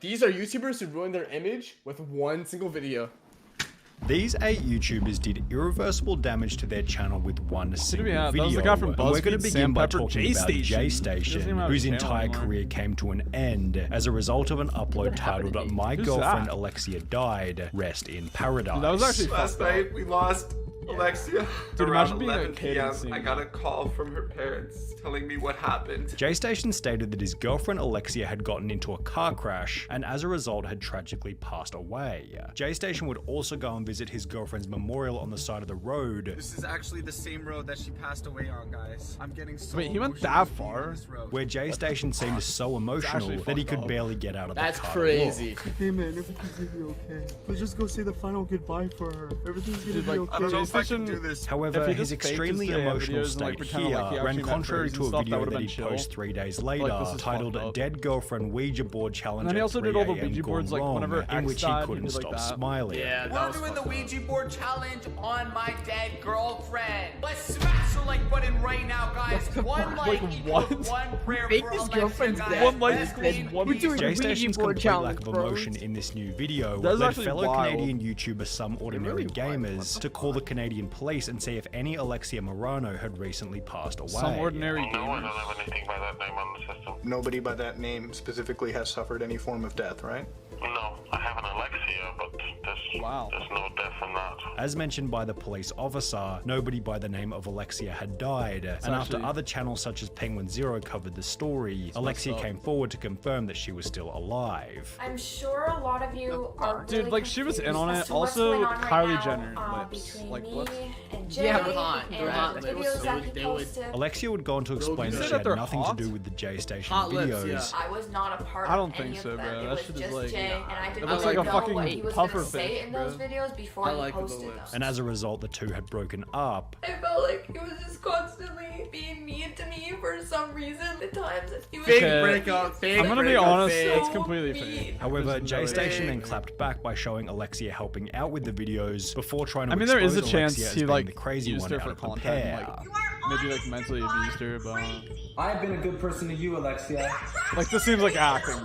These are YouTubers who ruined their image with one single video. These 8 YouTubers did irreversible damage to their channel with one single video. That was the guy from And we're going to begin by Pepper, talking about Jaystation, whose entire career came to an end as a result of an upload titled "My Girlfriend Alexia Died. Rest in Paradise." Dude, that was actually last night. We lost Alexia. Dude, around imagine being 11 a kid p.m. and seeing I got a call from her parents telling me what happened. Jaystation stated that his girlfriend Alexia had gotten into a car crash and as a result had tragically passed away. Jaystation would also go and visit his girlfriend's memorial on the side of the road. This is actually the same road that she passed away on, guys. I'm getting so Wait, he went that far? Where Jaystation seemed so emotional that he could barely get out of the car. That's crazy. Hey man, everything's gonna be okay. Let's just go say the final goodbye for her. Everything's gonna be okay. I don't know if I can do this. However, his extremely emotional state here ran contrary to a video that he chill. posted 3 days later titled "Dead Girlfriend Ouija Board Challenge." And then he also did all the Ouija boards like wrong, whenever in X which he died, couldn't he did stop like that. smiling. Yeah, We're doing the Ouija board challenge on my dead girlfriend. Let's smash the like button right now, guys. One like equals one prayer for Alexia, guys. One like Best equals name one Ouija prayer. Jaystation's complete lack of emotion in this new video That is led actually fellow wild. Canadian YouTuber Some Ordinary Gamers to call the Canadian police and see if any Alexia Morano had recently passed away. Some ordinary No, I gamers. don't have anything by that name on the system. Nobody by that name specifically has suffered any form of death, right? No, I have an Alexia, but there's no death in that. As mentioned by the police officer, nobody by the name of Alexia had died, and after other channels such as Penguin Zero covered the story, Alexia came forward to confirm that she was still alive. I'm sure a lot of you are Dude, really like she was in on confused it. as to what's Also, going on right Kylie now, Jenner lips. between Like me what? and Jay Yeah, they're hot. and They're hot the lips. videos that he They would- posted. Alexia would go on to explain You that say she that had they're nothing hot? to do with the Jaystation Hot lips, videos. yeah. I was not a part I don't of any think of so, them. bro. It That was shit is just like- Jay, and I didn't It looks like know a fucking what he was puffer gonna say face, in those bro. videos before I he like the posted lips. them. And as a result, the two had broken up. I felt like he was just constantly being mean to me for some reason. The times that he was Fake Okay. breakup. Fake I'm gonna be breakup, honest, fake. it's completely mean. fake. However, There's no way. Jaystation then clapped back by showing Alexia helping out with the videos before trying to I mean, there is a expose chance Alexia as he being like the crazy used one her out for of the content, pair. like maybe like mentally abused her, but I've been a good person to you, Alexia. like this seems like acting.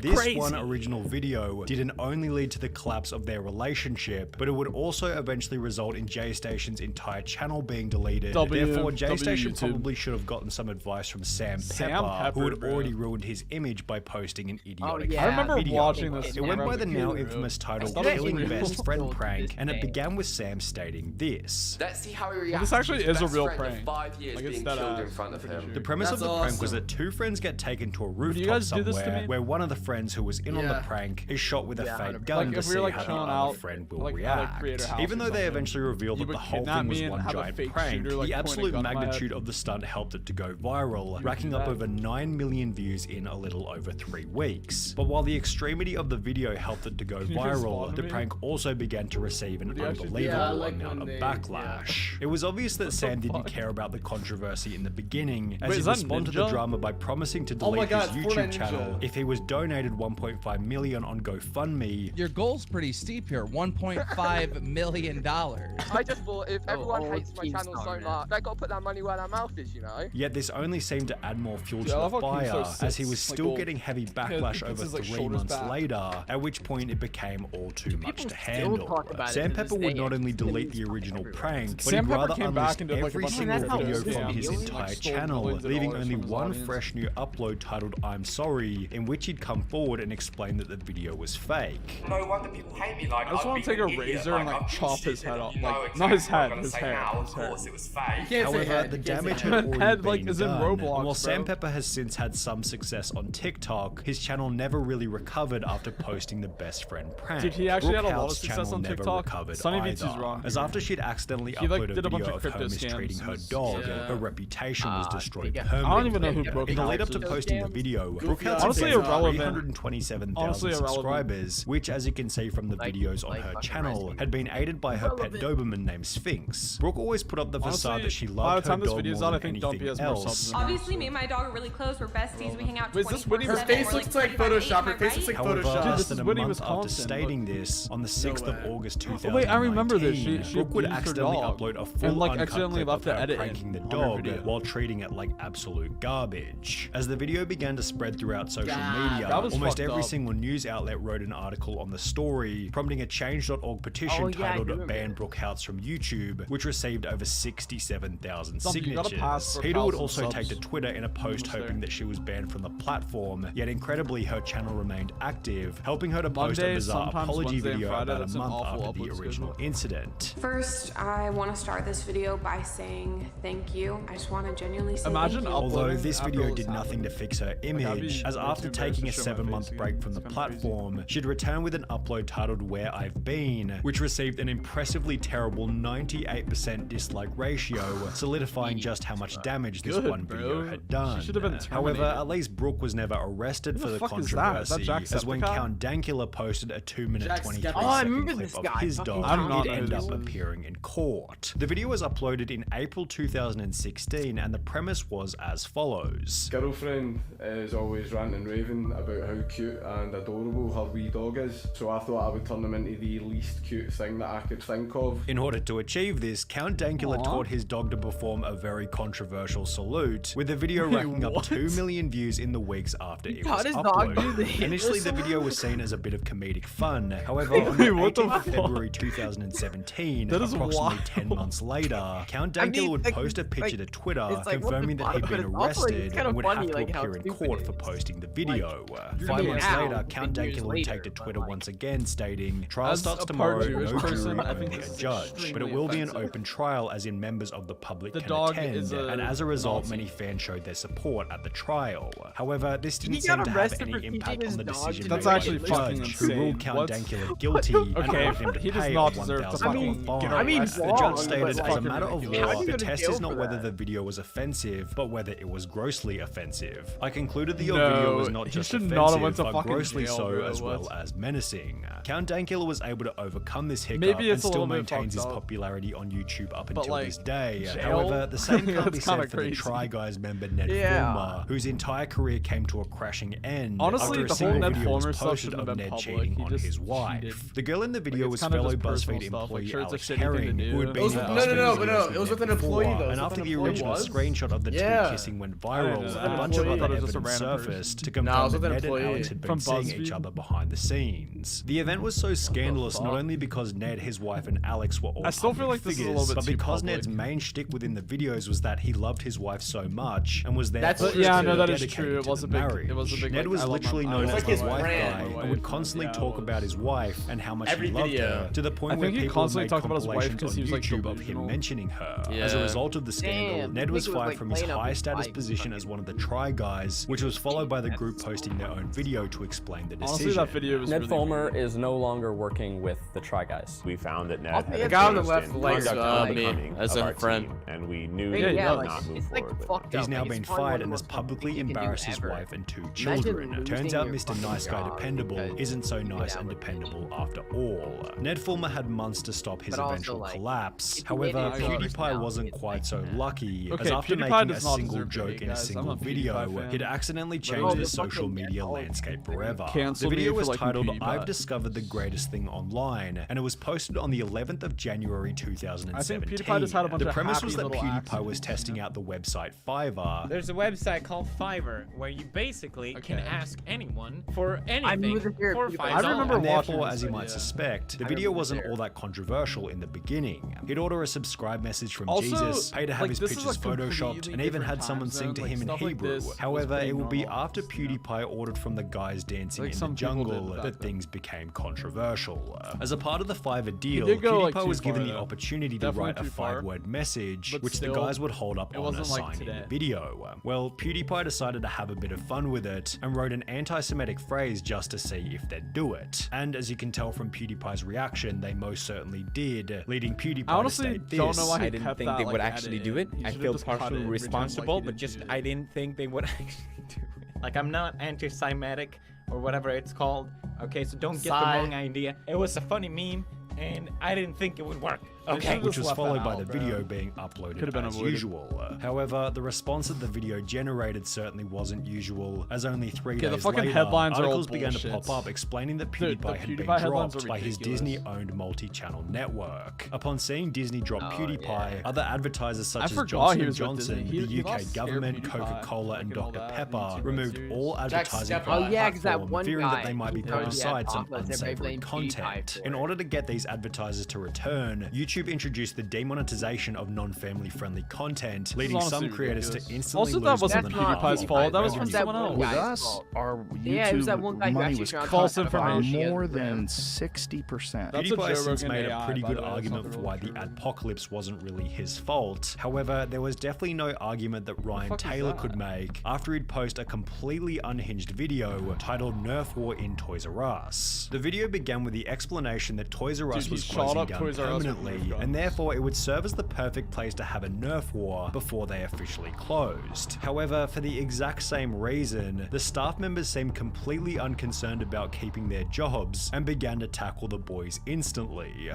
This one original video didn't only lead to the collapse of their relationship, but it would also eventually result in Jaystation's entire channel being deleted. Therefore, Jaystation YouTube. probably should have gotten some advice from Sam Pepper, who had bro. already ruined his image by posting an idiotic yeah. I remember video. watching this. It went by the now Bro. infamous title I thought it was "Killing real. Best Friend Prank," and it began with Sam stating this. Let's see how he reacts. This actually to his is a best real friend of prank. 5 years Like, it's being that killed in ass, front of I'm pretty him. The premise That's of the prank was awesome. that 2 friends get taken to a rooftop guys do this to somewhere me? where one of the friends who was in on the prank is shot with a fake gun Like, to if we see were, like, how the chilling other out, friend will like, at a react. creator house Even or though they something, eventually revealed you that the would whole kidnap thing was me and one have a giant fake prank, shooter, like, the point a absolute gun at my magnitude head. of the stunt helped it to go viral, racking up over 9 million views in a little over 3 weeks. But while the extremity of the video helped it to go you just viral, spawn the me? prank also began to receive an you actually do? unbelievable Yeah, like amount of when they- backlash. It was obvious that Sam didn't fuck? care about the controversy in the beginning, as Wait, he is that responded to the Ninja? drama by promising to Oh my delete God, his it's YouTube Fortnite channel Ninja. if he was donated 1.5 million on GoFundMe. Your goal's pretty steep here, $1.5 million. I just thought if everyone oh, hates my channel so much, they gotta put that money where their mouth is, you know? Yet this only seemed to add more fuel to Yeah, I the love how fire, Keemso as he was sits, like, still all- getting heavy puts backlash over his, like, 3 shoulders months back. later, at which point it became all too much to still handle. talk about it Sam to this Pepper would day, not and only it's gonna delete be the fucking original everywhere. prank, but Sam he'd Pepper rather came back unlist and did, like, a every bunch of single crypto video scams. from his Like, entire stole channel, millions of leaving dollars only from his one audience. fresh new upload titled "I'm Sorry," in which he'd come forward and explain that the video was fake. No wonder people hate me. Like, I just want to take a razor and like chop his head off. Like, not his head, his hair. His hair. It was fake. You can't say However, head, the you can't say damage head. had already Head, like, been is in done, Roblox, and while Sam bro. Pepper has since had some success on TikTok, his channel never really recovered after posting the best friend prank. Dude, he actually had a lot of Brookhouse success channel on never TikTok. recovered Sunny either, Beats is wrong as here. after she'd accidentally He, like, uploaded did a a bunch video of of her crypto mistreating her scams. dog, Yeah. her reputation was destroyed yeah. permanently. I don't even know who In the lead up to Brookhouse is. posting the video, Goofy Brookhouse Honestly, obtained irrelevant 127,000 subscribers, which, as you can see from the videos on her channel, had been aided by her pet Doberman named Sphinx. Brooke always put up the facade that she loved her dog more than anything else. Obviously, me and my dog are really close. We're besties. We hang out 24/7. Her face looks like Photoshop. Her face looks like However, Photoshop. less than a month after stating this, on the 6th of August 2019, wait, I remember this. She Brooke would abused her accidentally dog upload a full and, like, uncut accidentally clip left of the her edit pranking the in on her dog video. while treating it like absolute garbage. As the video began to spread throughout social media, that was almost fucked every up. single news outlet wrote an article on the story, prompting a Change.org petition titled "Ban Brooke Houts from YouTube," which received over 67,000 signatures. Peter would also take to Twitter in a post hoping that she was banned from the platform, yet incredibly her channel remained active, helping her to post a bizarre apology video about a month after the original incident. First, I want to start this video by saying thank you. I just want to genuinely say thank you. Although this video did nothing to fix her image, as after taking a 7-month break from the platform, she'd return with an upload titled "Where I've Been," which received an impressively terrible 98% dislike ratio, solidifying just how much damage this one video had done. However, at least Brooke was never arrested for the controversy, as when Count Dankula posted a 2-minute 23-second clip of his dog, it ended up appearing in court. The video was uploaded in April 2016, and the premise was as follows. Girlfriend is always ranting and raving about how cute and adorable her wee dog is, so I thought I would turn them into the least cute thing that I could think of. In order to achieve this, Count Dankula taught his dog to perform a very controversial salute, with the video racking up 2 million views in the weeks after it was uploaded. Initially, the video was seen as a bit of comedic fun. However, on the 18th of February 2017, approximately 10 months later, Count Dankula would post a picture to Twitter confirming that he'd been arrested and would have to appear in court for posting the video. 5 months later, Count Dankula would take to Twitter once again, stating, "Trial starts tomorrow, no jury, only a judge. But it will be an open trial, as in members of the public can attend, and as a result, many fans showed their support at the trial." However, this didn't seem to have any impact on the decision made by the judge, who ruled Count Dankula guilty and ordered him to pay a $1,000 fine. The judge stated, "As a matter of law, the test is not whether the video was offensive, but whether it was grossly offensive. I concluded that your video was not just offensive, but grossly so, as well as menacing." Count Dankula was able to overcome this hiccup and still maintains his popularity on YouTube up until this day. However, the same can't be said for the Try Guys member Ned Fulmer, whose entire career came to a crashing end after a single video was posted of Ned cheating on his wife. The girl in the video was fellow BuzzFeed employee Alex Herring, who had been in it was with an employee though. And after the original screenshot of the two kissing went viral, a bunch of other evidence surfaced to confirm that Ned and Alex had been seeing each other behind the scenes. The event was so scandalous not only because Ned, his wife, and Alex were all public figures, but because Ned's main shtick within the videos was that he loved his wife so much and was therefore dedicated to the marriage. Ned was literally known as the wife guy and would constantly talk about his wife and how much he loved her, to the point where people made compilations on YouTube of him mentioning her. As a result of the scandal, Ned was fired from his high status position as one of the Try Guys, which was followed by the group posting their own video to explain the decision. Ned Fulmer is no longer working with the Try Guys. We found that Ned had the guy on the left likes me as a friend, and we knew he would not move forward. He's now been fired and has publicly embarrassed his wife and 2 children. Turns out Mr. Nice Guy Dependable isn't so nice and dependable after all. Ned Fulmer had months to stop his eventual collapse. However, PewDiePie wasn't quite so lucky, as after making a single joke in a single video, he'd accidentally changed the social media landscape forever. The video was titled "I've Discovered the Greatest Thing Online," and it was posted on the 11th of January 2017. The premise was that PewDiePie was testing out the website Fiverr. There's a website called Fiverr where you basically can ask anyone for anything for $5. And therefore, as you might suspect, the video wasn't all that controversial in the beginning. He'd order a subscribe message from Jesus, pay to have his pictures photoshopped, and even had someone sing to him in Hebrew. However, it would be after PewDiePie ordered from the guys dancing in the jungle that things became controversial. As a part of the Fiverr deal, PewDiePie was given the opportunity to write a 5-word message, which the guys would hold up on a sign in the video. Well, PewDiePie decided to have a bit of fun with it and wrote an anti-Semitic phrase just to see if they'd do it. And as you can tell from PewDiePie's reaction, they most certainly did, leading PewDiePie to state this. I didn't think they would actually do it. I feel partially responsible, but just I didn't think they would actually do it. Like, I'm not anti-Semitic or whatever it's called. Okay, so don't get the wrong idea. It was a funny meme, and I didn't think it would work. Okay. Which was followed by the video being uploaded as usual. However, the response that the video generated certainly wasn't usual, as only 3 days the fucking later, headlines articles are began to pop up explaining that PewDiePie had been dropped by his Disney-owned multi-channel network. Upon seeing Disney drop PewDiePie, other advertisers such as Johnson & Johnson, the UK government, Coca-Cola, and Dr. Pepper removed all advertising from the platform, fearing that they might be putting aside some unsavory content. In order to get these advertisers to return, YouTube introduced the demonetization of non-family friendly content, leading some creators to instantly lose that wasn't more than PewDiePie's fault. That was from someone else. With us, our YouTube money was false information. More than 60%. PewDiePie has since made a pretty good argument for why the adpocalypse wasn't really his fault. However, there was definitely no argument that Ryan Taylor could make after he'd post a completely unhinged video titled Nerf War in Toys R Us. The video began with the explanation that Toys R Us was closing down permanently, and therefore it would serve as the perfect place to have a Nerf war before they officially closed. However, for the exact same reason, the staff members seemed completely unconcerned about keeping their jobs and began to tackle the boys instantly.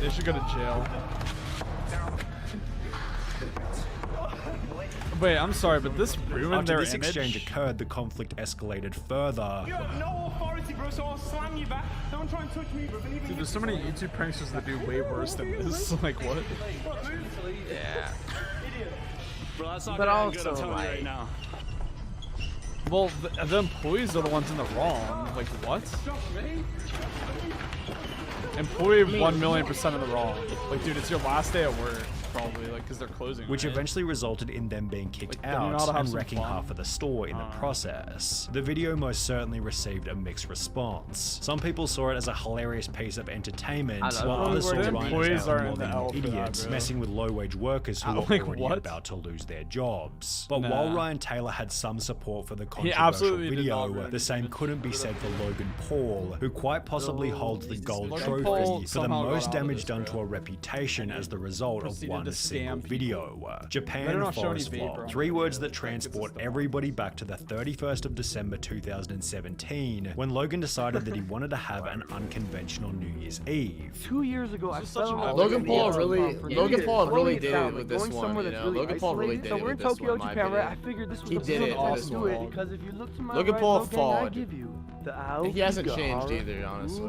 They should go to jail. Wait, I'm sorry, but this ruined their image. After this exchange occurred, the conflict escalated further. You have no authority, bro, so I'll slam you back. Don't try and touch me, bro. Dude, there's so many YouTube pranksters that do way worse than this. Like, what? Yeah. Bro, that's not but also, good, I'm telling you right now. Well, the employees are the ones in the wrong. Like, what? Employee 1,000,000% in the wrong. Like, dude, it's your last day at work. Probably, like, because they're closing. Which eventually resulted in them being kicked out and wrecking half of the store in the process. The video most certainly received a mixed response. Some people saw it as a hilarious piece of entertainment, while others saw Ryan as a more idiot, messing with low-wage workers who were already about to lose their jobs. But while Ryan Taylor had some support for the controversial video, the same couldn't be said for Logan Paul, who quite possibly holds the gold trophy for the most damage done to a reputation as the result of one single video. Japan Forest Vlog. 3 words that transport everybody back to the 31st of December 2017, when Logan decided that he wanted to have an unconventional New Year's Eve. 2 years ago, I fell Logan Paul really did it with this one. Logan Paul really did it. So we're in Tokyo, Japan, right? I figured this was the best to do it because if you look to my Logan Paul fought. I give you the he hasn't changed either, honestly.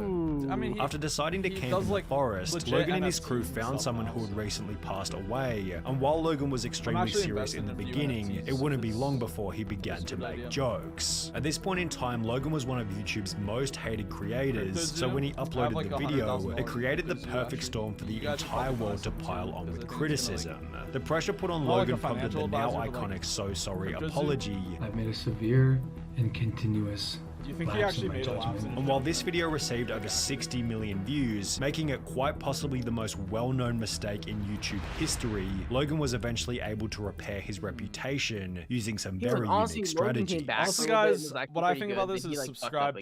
I mean, after deciding to camp in the forest, Logan and his crew found someone who had recently passed away, and while Logan was extremely serious in the beginning, it wouldn't be long before he began to make jokes. At this point in time, Logan was one of YouTube's most hated creators, so when he uploaded the video, it created the perfect storm for the entire world to pile on with criticism. The pressure put on Logan prompted the now iconic "So Sorry" apology. I've made a severe and continuous. Do you think he actually made a laugh? And while this video received over 60 million views, making it quite possibly the most well-known mistake in YouTube history, Logan was eventually able to repair his reputation using some very unique strategies. Also, guys, what I think about this is subscribe.